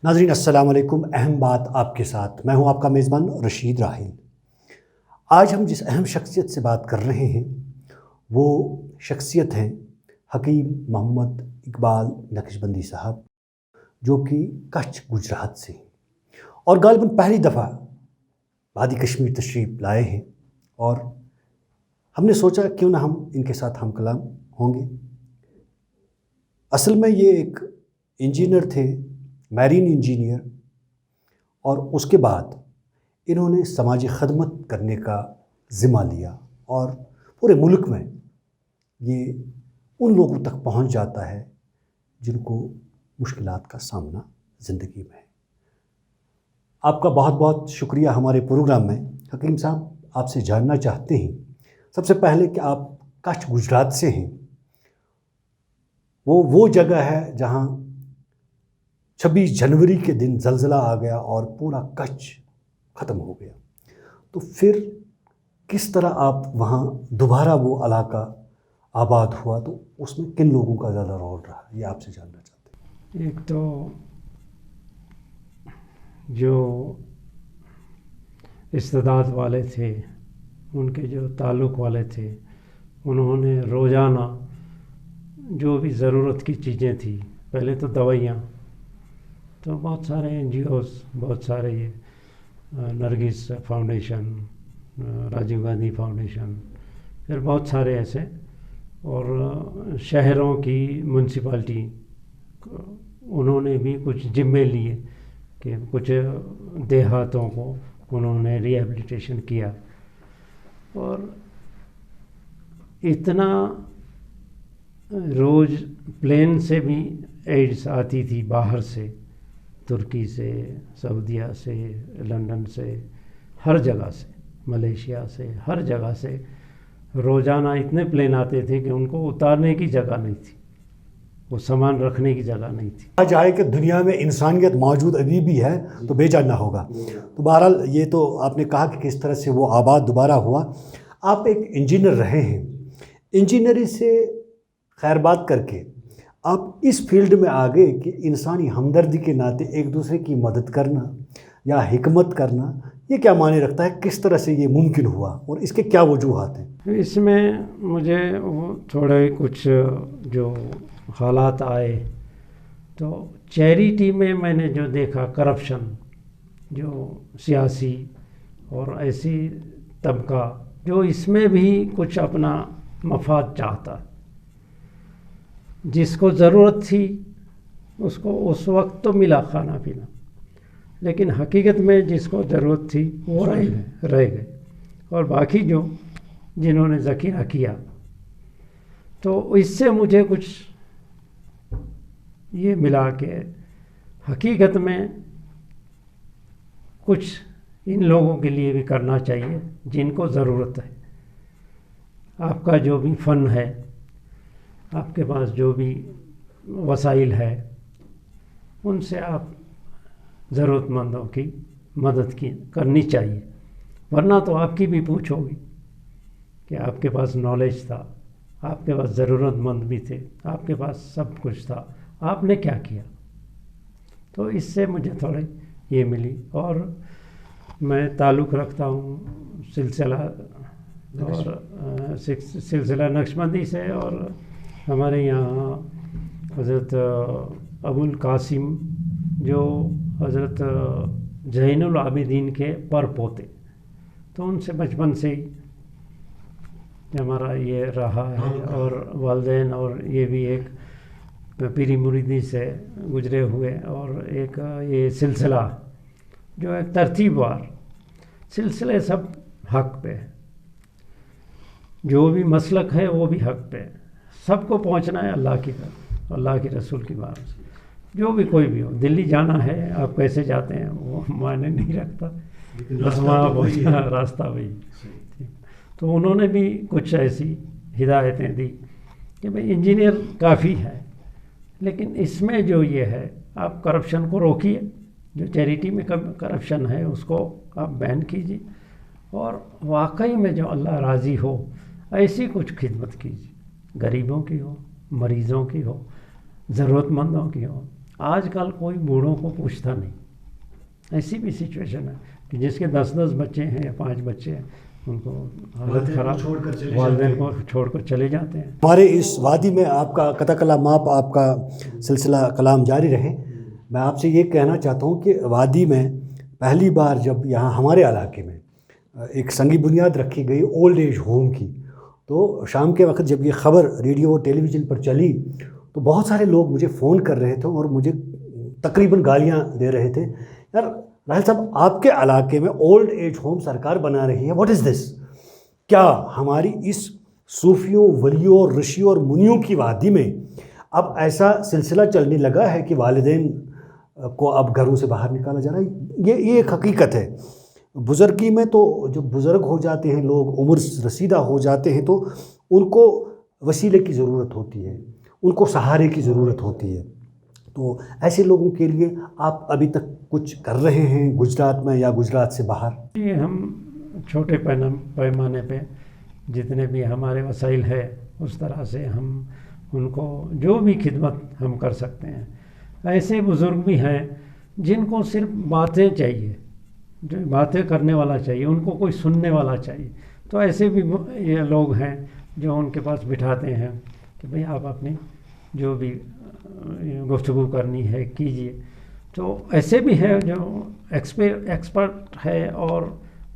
ناظرین السلام علیکم۔ اہم بات آپ کے ساتھ میں ہوں آپ کا میزبان رشید راحیل۔ آج ہم جس اہم شخصیت سے بات کر رہے ہیں وہ شخصیت ہیں حکیم محمد اقبال نقشبندی صاحب، جو کہ کچھ گجرات سے ہیں اور غالباً پہلی دفعہ وادی کشمیر تشریف لائے ہیں، اور ہم نے سوچا کیوں نہ ہم ان کے ساتھ ہم کلام ہوں گے۔ اصل میں یہ ایک انجینئر تھے، میرین انجینئر، اور اس کے بعد انہوں نے سماجی خدمت کرنے کا ذمہ لیا، اور پورے ملک میں یہ ان لوگوں تک پہنچ جاتا ہے جن کو مشکلات کا سامنا زندگی میں ہے۔ آپ کا بہت بہت شکریہ ہمارے پروگرام میں۔ حکیم صاحب، آپ سے جاننا چاہتے ہیں سب سے پہلے کہ آپ کچھ گجرات سے ہیں، وہ جگہ ہے جہاں 26 جنوری کے دن زلزلہ آ گیا اور پورا کچھ ختم ہو گیا، تو پھر کس طرح آپ وہاں دوبارہ وہ علاقہ آباد ہوا، تو اس میں کن لوگوں کا زیادہ رول رہا، یہ آپ سے جاننا چاہتے ہیں۔ ایک تو جو استعداد والے تھے، ان کے جو تعلق والے تھے، انہوں نے روزانہ جو بھی ضرورت کی چیزیں تھیں، پہلے تو دوائیاں، تو بہت سارے NGOs، بہت سارے یہ نرگس فاؤنڈیشن، راجیو گاندھی فاؤنڈیشن، پھر بہت سارے ایسے، اور شہروں کی میونسپلٹی انہوں نے بھی کچھ ذمے لیے کہ کچھ دیہاتوں کو انہوں نے ری ایبلیٹیشن کیا، اور اتنا روز پلین سے بھی ایڈس آتی تھی باہر سے، ترکی سے، سعودیہ سے، لندن سے، ہر جگہ سے، ملیشیا سے، ہر جگہ سے روزانہ اتنے پلین آتے تھے کہ ان کو اتارنے کی جگہ نہیں تھی، وہ سامان رکھنے کی جگہ نہیں تھی۔ آج آئے کہ دنیا میں انسانیت موجود ابھی بھی ہے تو بے جان نہ ہوگا۔ تو بہرحال یہ تو آپ نے کہا کہ کس طرح سے وہ آباد دوبارہ ہوا۔ آپ ایک انجینئر رہے ہیں، انجینئری سے خیر بات کر کے آپ اس فیلڈ میں آ گئے کہ انسانی ہمدردی کے ناطے ایک دوسرے کی مدد کرنا یا حکمت کرنا، یہ کیا معنی رکھتا ہے، کس طرح سے یہ ممکن ہوا اور اس کے کیا وجوہات ہیں؟ اس میں مجھے تھوڑے کچھ جو حالات آئے، تو چیریٹی میں نے جو دیکھا کرپشن، جو سیاسی اور ایسی طبقہ جو اس میں بھی کچھ اپنا مفاد چاہتا، جس کو ضرورت تھی اس کو اس وقت تو ملا کھانا پینا، لیکن حقیقت میں جس کو ضرورت تھی وہ رہ گئے، اور باقی جو جنہوں نے ذخیرہ کیا، تو اس سے مجھے کچھ یہ ملا کہ حقیقت میں کچھ ان لوگوں کے لیے بھی کرنا چاہیے جن کو ضرورت ہے۔ آپ کا جو بھی فن ہے، آپ کے پاس جو بھی وسائل ہے، ان سے آپ ضرورت مندوں کی مدد کرنی چاہیے، ورنہ تو آپ کی بھی پوچھ ہوگی کہ آپ کے پاس نالج تھا، آپ کے پاس ضرورت مند بھی تھے، آپ کے پاس سب کچھ تھا، آپ نے کیا کیا؟ تو اس سے مجھے تھوڑی یہ ملی، اور میں تعلق رکھتا ہوں سلسلہ نقشبندی سے، اور ہمارے یہاں حضرت ابو القاسم جو حضرت زین العابدین کے پر پوتے، تو ان سے بچپن سے ہی ہمارا یہ رہا ہے، اور والدین، اور یہ بھی ایک پیری مریدی سے گزرے ہوئے، اور ایک یہ سلسلہ جو ایک ترتیب وار سلسلے سب حق پہ ہے، جو بھی مسلک ہے وہ بھی حق پہ ہے، سب کو پہنچنا ہے اللہ کی طرف، اللہ کے رسول کی بات سے، جو بھی کوئی بھی ہو۔ دلی جانا ہے، آپ کیسے جاتے ہیں وہ معنی نہیں رکھتا، بس وہاں پہنچنا راستہ وہی۔ تو انہوں نے بھی کچھ ایسی ہدایتیں دی کہ بھئی انجینئر کافی ہے، لیکن اس میں جو یہ ہے آپ کرپشن کو روکیے، جو چیریٹی میں کرپشن ہے اس کو آپ بین کیجیے، اور واقعی میں جو اللہ راضی ہو ایسی کچھ خدمت کیجیے، غریبوں کی ہو، مریضوں کی ہو، ضرورت مندوں کی ہو، آج کل کوئی بوڑھوں کو پوچھتا نہیں. ایسی بھی سچویشن ہے کہ جس کے 10 بچے ہیں یا 5 بچے ہیں ان کو حالت خراب والدین کو چھوڑ کر چلے جاتے ہیں. ہمارے اس وادی میں آپ کا قطع کلام آپ کا سلسلہ کلام جاری رہے. میں آپ سے یہ کہنا چاہتا ہوں کہ وادی میں پہلی بار جب یہاں ہمارے علاقے میں ایک سنگی بنیاد رکھی گئی اولڈ ایج ہوم کی، تو شام کے وقت جب یہ خبر ریڈیو اور ٹیلی ویژن پر چلی تو بہت سارے لوگ مجھے فون کر رہے تھے اور مجھے تقریباً گالیاں دے رہے تھے. یار راحل صاحب، آپ کے علاقے میں اولڈ ایج ہوم سرکار بنا رہی ہے، واٹ از دس؟ کیا ہماری اس صوفیوں، ولیوں، رشیوں اور منیوں کی وادی میں اب ایسا سلسلہ چلنے لگا ہے کہ والدین کو اب گھروں سے باہر نکالا جا رہا ہے؟ یہ ایک حقیقت ہے. بزرگی میں تو جب بزرگ ہو جاتے ہیں لوگ، عمر رسیدہ ہو جاتے ہیں، تو ان کو وسیلے کی ضرورت ہوتی ہے، ان کو سہارے کی ضرورت ہوتی ہے. تو ایسے لوگوں کے لیے آپ ابھی تک کچھ کر رہے ہیں گجرات میں یا گجرات سے باہر؟ یہ ہم چھوٹے پیمانے پہ جتنے بھی ہمارے وسائل ہے اس طرح سے ہم ان کو جو بھی خدمت ہم کر سکتے ہیں. ایسے بزرگ بھی ہیں جن کو صرف باتیں چاہیے، جو باتیں کرنے والا چاہیے، ان کو کوئی سننے والا چاہیے. تو ایسے بھی یہ لوگ ہیں جو ان کے پاس بٹھاتے ہیں کہ بھئی آپ اپنی جو بھی گفتگو کرنی ہے کیجیے. تو ایسے بھی ہیں جو ایکسپرٹ ہے اور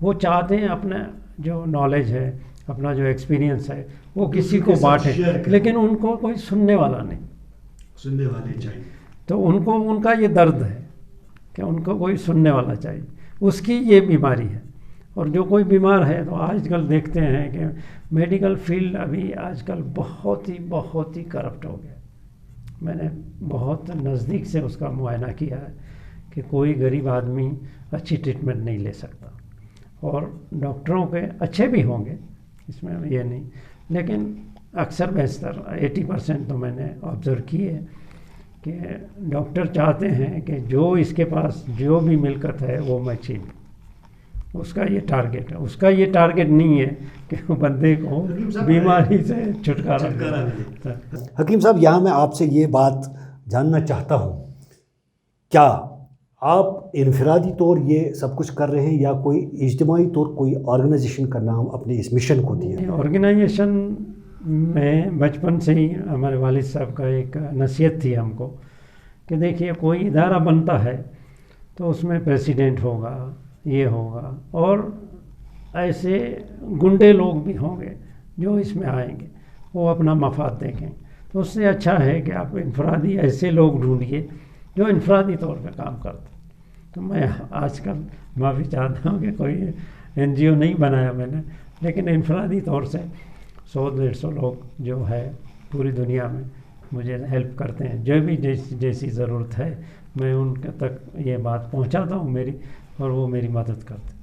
وہ چاہتے ہیں اپنا جو نالج ہے، اپنا جو ایکسپیرینس ہے وہ کسی کو بانٹیں، لیکن ان کو کوئی سننے والا نہیں، سننے والے چاہیے. تو ان کا یہ درد ہے کہ ان کو کوئی سننے والا چاہیے. اس کی یہ بیماری ہے. اور جو کوئی بیمار ہے تو آج کل دیکھتے ہیں کہ میڈیکل فیلڈ ابھی آج کل بہت ہی کرپٹ ہو گیا. میں نے بہت نزدیک سے اس کا معائنہ کیا ہے کہ کوئی غریب آدمی اچھی ٹریٹمنٹ نہیں لے سکتا. اور ڈاکٹروں کے اچھے بھی ہوں گے، اس میں یہ نہیں، لیکن اکثر بیشتر 80% تو میں نے آبزرو کیے کہ ڈاکٹر چاہتے ہیں کہ جو اس کے پاس جو بھی ملکت ہے وہ میں چھین لوں. اس کا یہ ٹارگٹ ہے. اس کا یہ ٹارگٹ نہیں ہے کہ وہ بندے کو بیماری سے چھٹکارا دے. حکیم صاحب، یہاں میں آپ سے یہ بات جاننا چاہتا ہوں، کیا آپ انفرادی طور یہ سب کچھ کر رہے ہیں یا کوئی اجتماعی طور کوئی آرگنائزیشن کا نام اپنے اس مشن کو دیا؟ آرگنائزیشن میں بچپن سے ہی ہمارے والد صاحب کا ایک نصیحت تھی ہم کو کہ دیکھیے کوئی ادارہ بنتا ہے تو اس میں پریسیڈنٹ ہوگا، یہ ہوگا، اور ایسے گنڈے لوگ بھی ہوں گے جو اس میں آئیں گے، وہ اپنا مفاد دیکھیں. تو اس سے اچھا ہے کہ آپ انفرادی ایسے لوگ ڈھونڈیے جو انفرادی طور پہ کام کرتے. تو میں آج کل معافی چاہتا ہوں کہ کوئی NGO نہیں بنایا میں نے، لیکن انفرادی طور سے 100-150 لوگ جو ہے پوری دنیا میں مجھے ہیلپ کرتے ہیں. جو بھی جیسی ضرورت ہے میں ان کے تک یہ بات پہنچاتا ہوں میری، اور وہ میری مدد کرتے ہیں.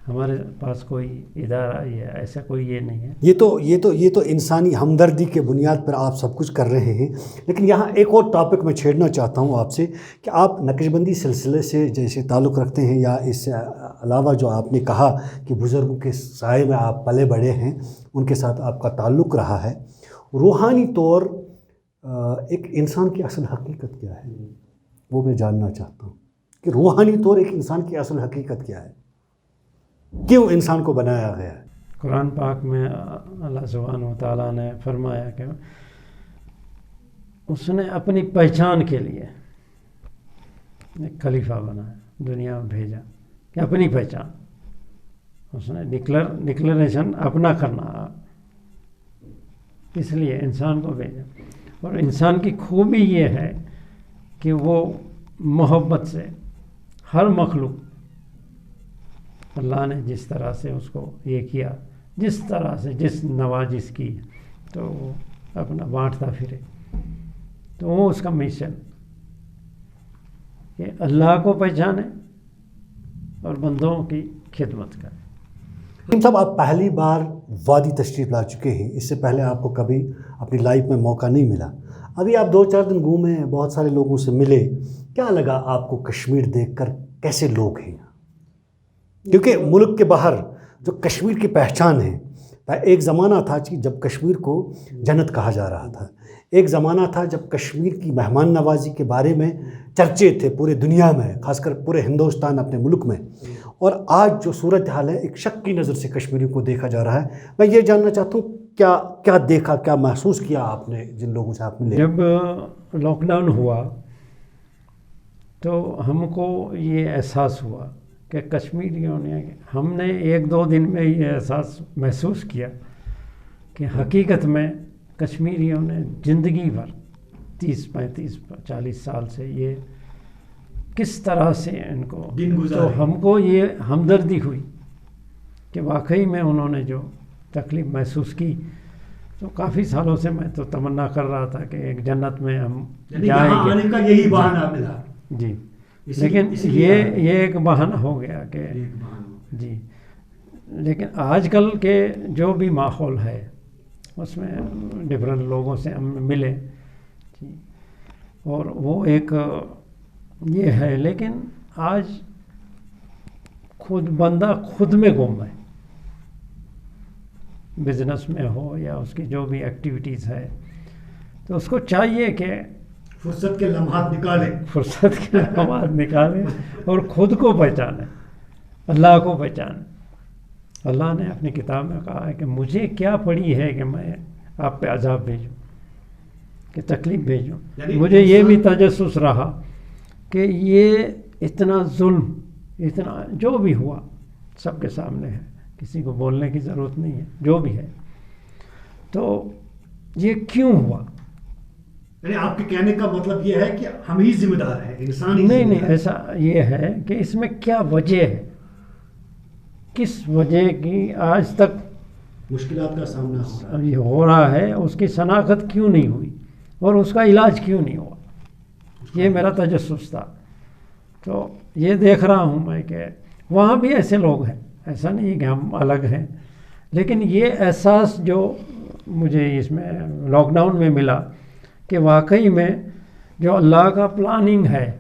ہمارے پاس کوئی ادارہ یا ایسا کوئی یہ نہیں ہے. یہ تو انسانی ہمدردی کے بنیاد پر آپ سب کچھ کر رہے ہیں. لیکن یہاں ایک اور ٹاپک میں چھیڑنا چاہتا ہوں آپ سے کہ آپ نقش بندی سلسلے سے جیسے تعلق رکھتے ہیں، یا اس سے علاوہ جو آپ نے کہا کہ بزرگوں کے سائے میں آپ پلے بڑے ہیں، ان کے ساتھ آپ کا تعلق رہا ہے. روحانی طور ایک انسان کی اصل حقیقت کیا ہے، وہ میں جاننا چاہتا ہوں کہ روحانی طور ایک انسان کی اصل حقیقت کیا ہے، کیوں انسان کو بنایا گیا ہے؟ قرآن پاک میں اللہ سبحانہ و تعالیٰ نے فرمایا کہ اس نے اپنی پہچان کے لیے ایک خلیفہ بنایا، دنیا میں بھیجا کہ اپنی پہچان اس نے ڈکلریشن اپنا کرنا، اس لیے انسان کو بھیجا. اور انسان کی خوبی یہ ہے کہ وہ محبت سے ہر مخلوق، اللہ نے جس طرح سے اس کو یہ کیا، جس طرح سے جس نوازش کی، تو وہ اپنا بانٹتا پھرے. تو وہ اس کا مشن کہ اللہ کو پہچانے اور بندوں کی خدمت کرے. حکیم صاحب، آپ پہلی بار وادی تشریف لا چکے ہیں، اس سے پہلے آپ کو کبھی اپنی لائف میں موقع نہیں ملا. ابھی آپ 2-4 دن گھومے، بہت سارے لوگوں سے ملے، کیا لگا آپ کو کشمیر دیکھ کر؟ کیسے لوگ ہیں؟ کیونکہ ملک کے باہر جو کشمیر کی پہچان ہے، ایک زمانہ تھا کہ جب کشمیر کو جنت کہا جا رہا تھا. ایک زمانہ تھا جب کشمیر کی مہمان نوازی کے بارے میں چرچے تھے پورے دنیا میں، خاص کر پورے ہندوستان اپنے ملک میں، اور آج جو صورتحال ہے ایک شک کی نظر سے کشمیریوں کو دیکھا جا رہا ہے۔ میں یہ جاننا چاہتا ہوں کیا دیکھا، کیا محسوس کیا آپ نے جن لوگوں سے آپ ملے؟ جب لاک ڈاؤن ہوا تو ہم کو یہ احساس ہوا کہ کشمیریوں نے، ہم نے 1-2 دن میں یہ احساس محسوس کیا کہ حقیقت میں کشمیریوں نے زندگی بھر 30-35-40 سال سے یہ کس طرح سے ان کو، تو ہم کو یہ ہمدردی ہوئی کہ واقعی میں انہوں نے جو تکلیف محسوس کی، تو کافی سالوں سے میں تو تمنا کر رہا تھا کہ ایک جنت میں ہم جائیں گے، یہی بہانہ ملا جی، لیکن یہ ایک بہانہ ہو گیا کہ جی، لیکن آج کل کے جو بھی ماحول ہے اس میں ڈفرینٹ لوگوں سے ہم ملے جی، اور وہ ایک یہ ہے، لیکن آج بندہ خود میں گم ہے، بزنس میں ہو یا اس کی جو بھی ایکٹیویٹیز ہے، تو اس کو چاہیے کہ فرصت کے لمحات نکالے اور خود کو پہچانے، اللہ کو پہچانے۔ اللہ نے اپنی کتاب میں کہا ہے کہ مجھے کیا پڑی ہے کہ میں آپ پہ عذاب بھیجوں، کہ تکلیف بھیجوں۔ مجھے یہ بھی تجسس رہا کہ یہ اتنا ظلم، اتنا جو بھی ہوا سب کے سامنے ہے، کسی کو بولنے کی ضرورت نہیں ہے، جو بھی ہے، تو یہ کیوں ہوا؟ یعنی آپ کے کہنے کا مطلب یہ ہے کہ ہم ہی ذمہ دار ہیں، انسان ہی نہیں، ایسا یہ ہے کہ اس میں کیا وجہ ہے، کس وجہ کی آج تک مشکلات کا سامنا یہ ہو رہا ہے، اس کی شناخت کیوں نہیں ہوئی اور اس کا علاج کیوں نہیں ہوا، یہ میرا تجسس تھا۔ تو یہ دیکھ رہا ہوں میں کہ وہاں بھی ایسے لوگ ہیں، ایسا نہیں کہ ہم الگ ہیں، لیکن یہ احساس جو مجھے اس میں لاک ڈاؤن میں ملا کہ واقعی میں جو اللہ کا پلاننگ ہے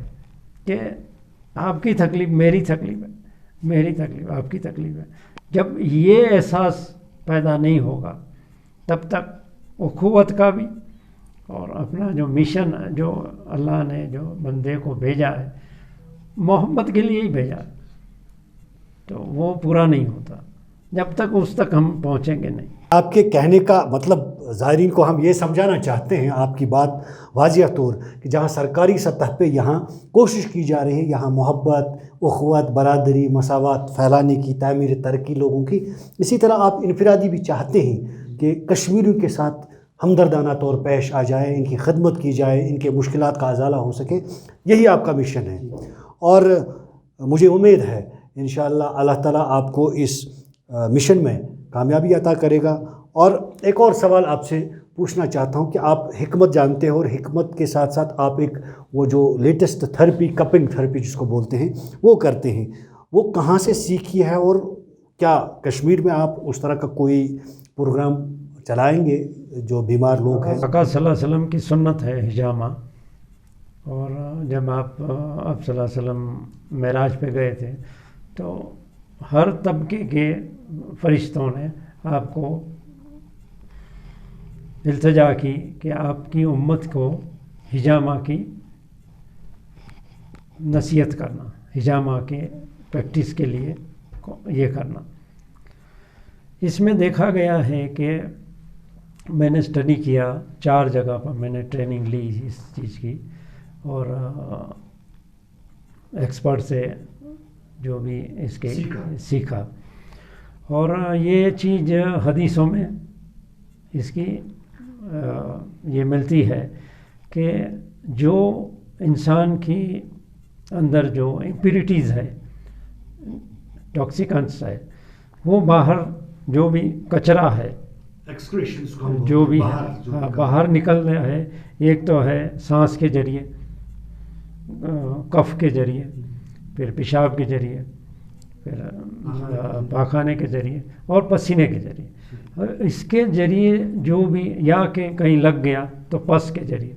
کہ آپ کی تکلیف میری تکلیف ہے، میری تکلیف آپ کی تکلیف ہے، جب یہ احساس پیدا نہیں ہوگا تب تک اخوت کا بھی اور اپنا جو مشن جو اللہ نے جو بندے کو بھیجا ہے محبت کے لیے ہی بھیجا ہے، تو وہ پورا نہیں ہوتا جب تک اس تک ہم پہنچیں گے نہیں۔ آپ کے کہنے کا مطلب زائرین کو ہم یہ سمجھانا چاہتے ہیں، آپ کی بات واضح طور کہ جہاں سرکاری سطح پہ یہاں کوشش کی جا رہی ہے، یہاں محبت، اخوت، برادری، مساوات پھیلانے کی، تعمیر ترقی لوگوں کی، اسی طرح آپ انفرادی بھی چاہتے ہیں کہ کشمیریوں کے ساتھ ہمدردانہ طور پیش آ جائے، ان کی خدمت کی جائے، ان کے مشکلات کا ازالہ ہو سکے، یہی آپ کا مشن ہے، اور مجھے امید ہے انشاءاللہ اللہ تعالیٰ آپ کو اس مشن میں کامیابی عطا کرے گا۔ اور ایک اور سوال آپ سے پوچھنا چاہتا ہوں کہ آپ حکمت جانتے ہیں، اور حکمت کے ساتھ ساتھ آپ ایک وہ جو لیٹسٹ تھراپی، کپنگ تھراپی جس کو بولتے ہیں، وہ کرتے ہیں، وہ کہاں سے سیکھی ہے، اور کیا کشمیر میں آپ اس طرح کا کوئی پروگرام چلائیں گے جو بیمار لوگ ہیں؟ آقا صلی اللہ علیہ وسلم کی سنت ہے حجامہ، اور جب آپ صلی اللہ علیہ وسلم معراج پہ گئے تھے تو ہر طبقے کے فرشتوں نے آپ کو التجا کی کہ آپ کی امت کو حجامہ کی نصیحت کرنا، حجامہ کے پریکٹس کے لیے یہ کرنا۔ اس میں دیکھا گیا ہے کہ میں نے اسٹڈی کیا، 4 جگہ پر میں نے ٹریننگ لی اس چیز کی، اور ایکسپرٹ سے جو بھی اس کے سیکھا، اور یہ چیز حدیثوں میں اس کی یہ ملتی ہے کہ جو انسان کی اندر جو امپیورٹیز ہے، ٹاکسیکنس ہے، وہ باہر جو بھی کچرا ہے جو بھی باہر نکل رہا ہے، ایک تو ہے سانس کے ذریعے، کف کے ذریعے، پھر پیشاب کے ذریعے، پھر پاخانے کے ذریعے اور پسینے کے ذریعے، اور اس کے ذریعے جو بھی یا کہ کہیں لگ گیا تو پس کے ذریعے،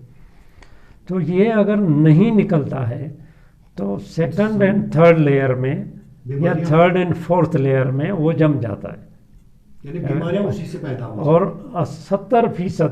تو یہ اگر نہیں نکلتا ہے تو 2nd and 3rd لیئر میں یا 3rd and 4th لیئر میں وہ جم جاتا ہے، یعنی بیماریاں اسی سے پیدا ہوتی ہیں، اور 70%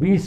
20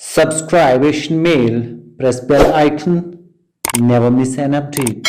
Subscribe Asian Mail, press bell icon, never miss an update.